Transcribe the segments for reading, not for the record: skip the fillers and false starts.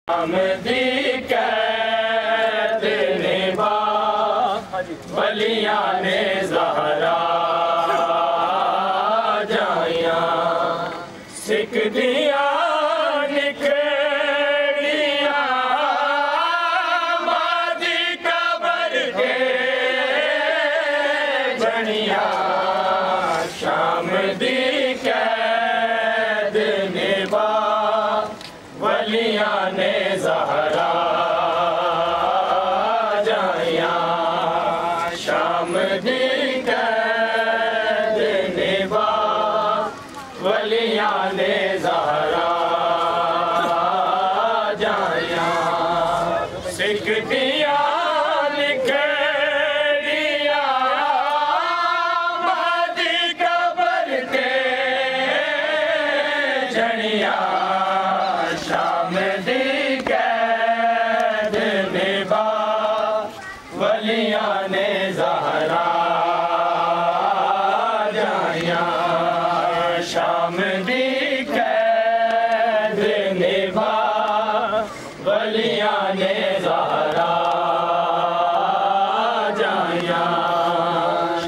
आमदी कैद निभा वलिया ने ज़हरा जाया सिख दिया निकलिया मादी कबर के जनिया शाम दी कैद निभा वलिया ने ज़हरा जाया शाम दी कैद निभा वलिया ने ज़हरा जाया सिख दिया निकलिया मादी कबर के जनिया शाम दी कैद निभा वलिया ने ज़हरा जाया शाम दी कैद निभा वलिया ने ज़हरा जाया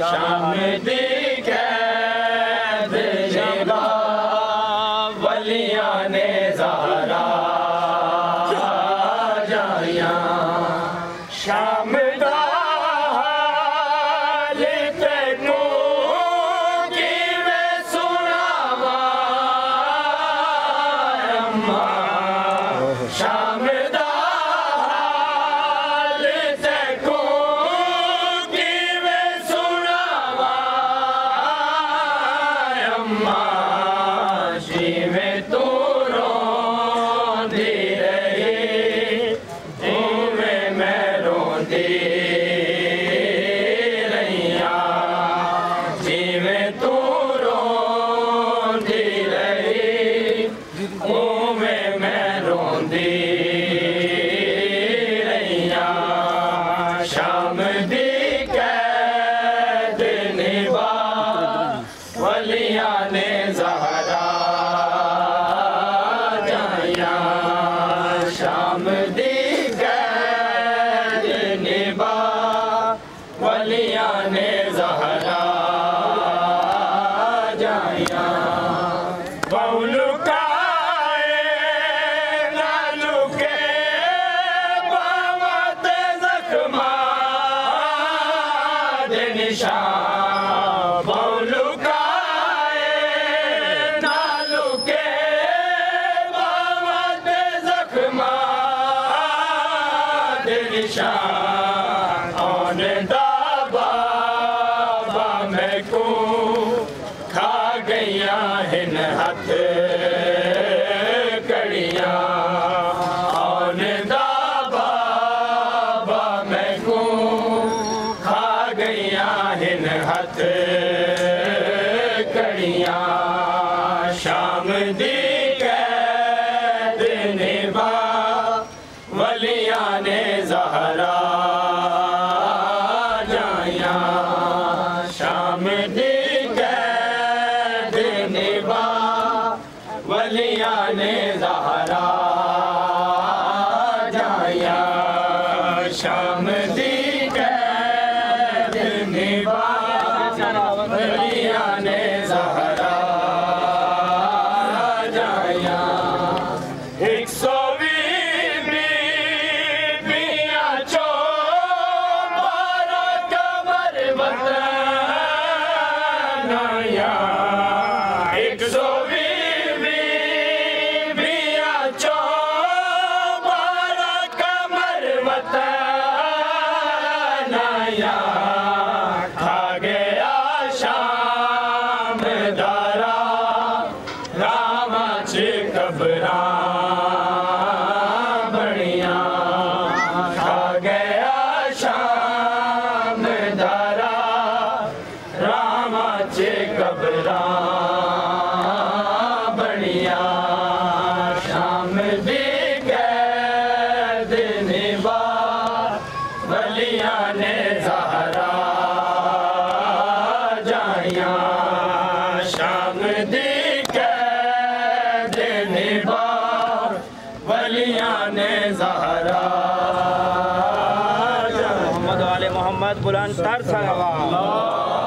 शाम दी कैद निभा वलिया ने ज़हरा जाया शाम दा हाल तैनू किवें सुनावां अम्मा शाम दा हाल तैनू किवें सुनावां अम्मा जिवें तू रोंदी रही उवें मैं रोंदी रहिया जिवें तू रोंदी रही उवें मैं रोंदी रहिया शाम दी कैद निभा वलिया ने ज़हरा जाया शाम दी कैद निभा वलिया ने ज़हरा जाया बहु लुकाए ना लुके बावत ज़ख्मा दे निशान बहु लुकाए ना लुके बावत ज़ख्मा दे निशान औन दा बाबा मैं को खा गईया हिन हथ कड़िया औन दा बाबा मैं को खा गईया हिन हथ कड़िया शाम दी कैद निभा वलिया ने ज़हरा जाया शाम दी कैद निभा वलिया ने ज़हरा जाया शाम दी कैद निभा वलिया ने ज़हरा जाया 120 बीबियां चो 12 कबर वतन आया 120 बीबियां चो 12 कबर वतन आया खा गया शाम दा ज़हरा मोहम्मद वाले मोहम्मद बुलंद तर सलवात।